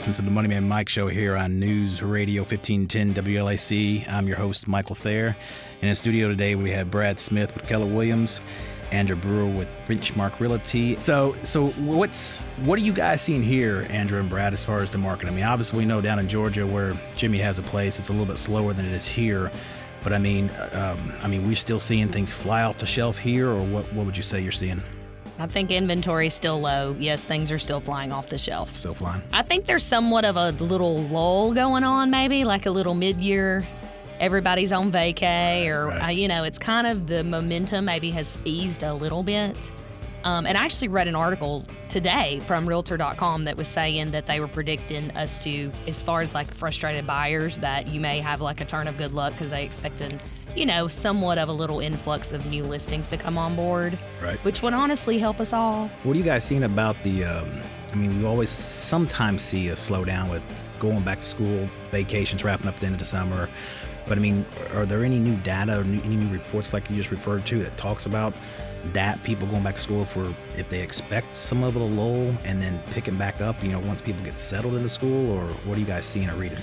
listening to the Money Man Mike Show here on News Radio 1510 WLAC. I'm your host, Michael Thayer. In the studio today, we have Brad Smith with Keller Williams, Andrew Brewer with Benchmark Realty. So what are you guys seeing here, Andrew and Brad, as far as the market? I mean, obviously we know down in Georgia where Jimmy has a place, it's a little bit slower than it is here. But I mean, we're still seeing things fly off the shelf here, or what would you say you're seeing? I think inventory is still low. Yes, things are still flying off the shelf. Still flying. I think there's somewhat of a little lull going on, maybe like a little mid-year. Everybody's on vacay, or right. It's kind of the momentum maybe has eased a little bit. And I actually read an article today from Realtor.com that was saying that they were predicting us to, as far as like frustrated buyers, that you may have like a turn of good luck because they expected, somewhat of a little influx of new listings to come on board, right? Which would honestly help us all. What are you guys seeing about the? We always sometimes see a slowdown with going back to school, vacations wrapping up at the end of the summer. But are there any new data or any new reports like you just referred to that talks about that people going back to school if they expect some of a lull and then picking back up, once people get settled into school, or what are you guys seeing or reading?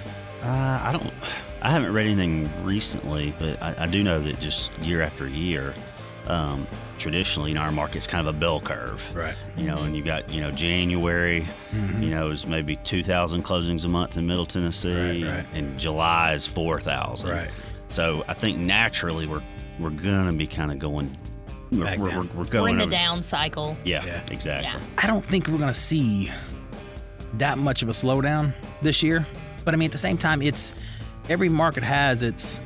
I haven't read anything recently, but I do know that just year after year, traditionally, our market's kind of a bell curve. Right. And you got, January, is maybe 2,000 closings a month in Middle Tennessee, right. And July is 4,000. Right. So I think naturally we're gonna be kind of going. We're going. We're in the down cycle. Yeah, exactly. Yeah. I don't think we're gonna see that much of a slowdown this year, but at the same time, every market has its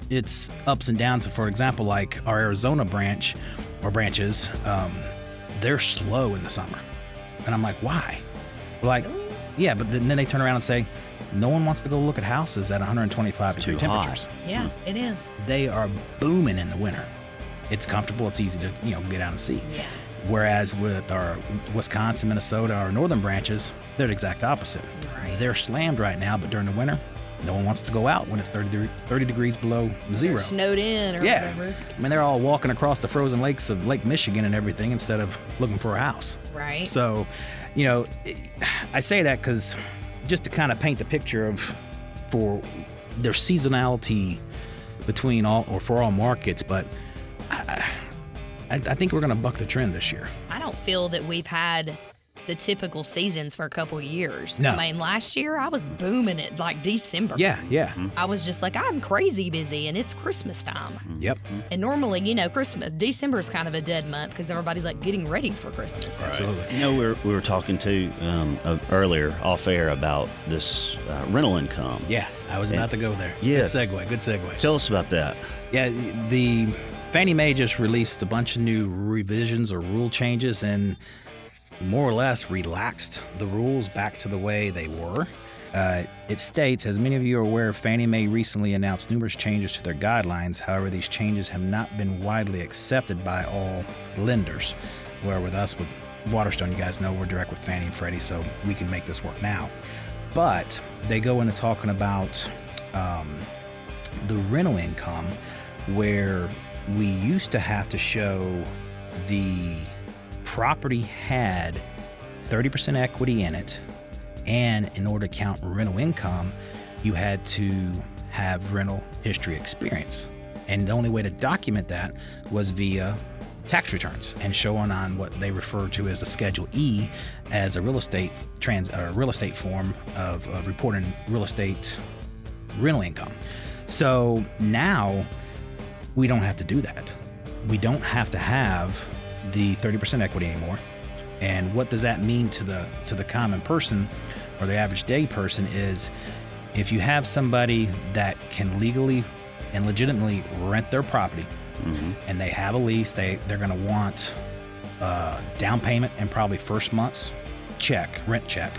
ups and downs. For example, like our Arizona branches, they're slow in the summer, and I'm like, why? Like, yeah, but then they turn around and say, no one wants to go look at houses at 125 degree temperatures. Yeah, it is. They are booming in the winter. It's comfortable. It's easy to get out and see. Yeah. Whereas with our Wisconsin, Minnesota, our northern branches, they're the exact opposite. Right. They're slammed right now, but during the winter, no one wants to go out when it's 30 degrees below zero. They're snowed in or whatever. They're all walking across the frozen lakes of Lake Michigan and everything instead of looking for a house. Right. So, I say that because just to kind of paint the picture for their seasonality for all markets, but I think we're going to buck the trend this year. I don't feel that we've had the typical seasons for a couple of years. No. Last year I was booming it like December. Yeah. Mm-hmm. I was just like, I'm crazy busy and it's Christmas time. Yep. And normally, December is kind of a dead month because everybody's like getting ready for Christmas. Right. Absolutely. We were talking to earlier off air about this rental income. Yeah, I was about to go there. Yeah. Good segue. Tell us about that. Yeah, the Fannie Mae just released a bunch of new revisions or rule changes and more or less relaxed the rules back to the way they were. It states, as many of you are aware, Fannie Mae recently announced numerous changes to their guidelines. However, these changes have not been widely accepted by all lenders. Where with us, with Waterstone, you guys know we're direct with Fannie and Freddie, so we can make this work now. But they go into talking about the rental income, where we used to have to show the property had 30% equity in it, and in order to count rental income, you had to have rental history experience. And the only way to document that was via tax returns and showing on what they refer to as a Schedule E, as a real estate form of reporting real estate rental income. So now we don't have to do that. We don't have to have the 30% equity anymore. And what does that mean to the common person or the average day person is, if you have somebody that can legally and legitimately rent their property, mm-hmm. and they have a lease, they're going to want down payment and probably first month's rent check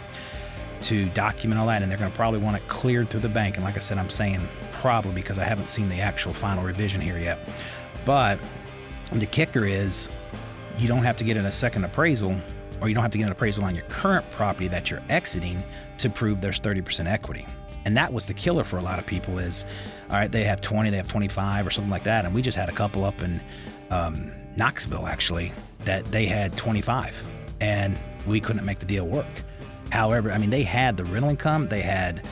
to document all that, and they're going to probably want it cleared through the bank. And like I said, I'm saying probably because I haven't seen the actual final revision here yet. But the kicker is, you don't have to get in a second appraisal, or you don't have to get an appraisal on your current property that you're exiting to prove there's 30% equity. And that was the killer for a lot of people is, all right, they have 20, they have 25 or something like that. And we just had a couple up in Knoxville, actually, that they had 25, and we couldn't make the deal work. However, I mean, they had the rental income, they had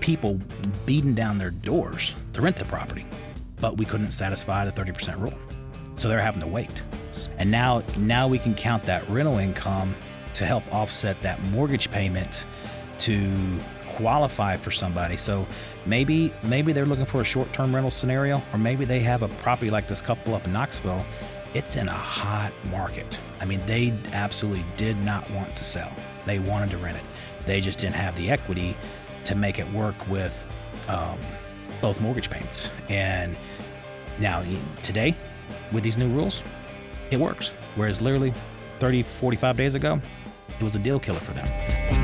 people beating down their doors to rent the property, but we couldn't satisfy the 30% rule. So they're having to wait. And now we can count that rental income to help offset that mortgage payment to qualify for somebody. So maybe they're looking for a short-term rental scenario, or maybe they have a property like this couple up in Knoxville. It's in a hot market. I mean, they absolutely did not want to sell. They wanted to rent it. They just didn't have the equity to make it work with both mortgage payments. And now today, with these new rules, it works. Whereas literally 30, 45 days ago, it was a deal killer for them.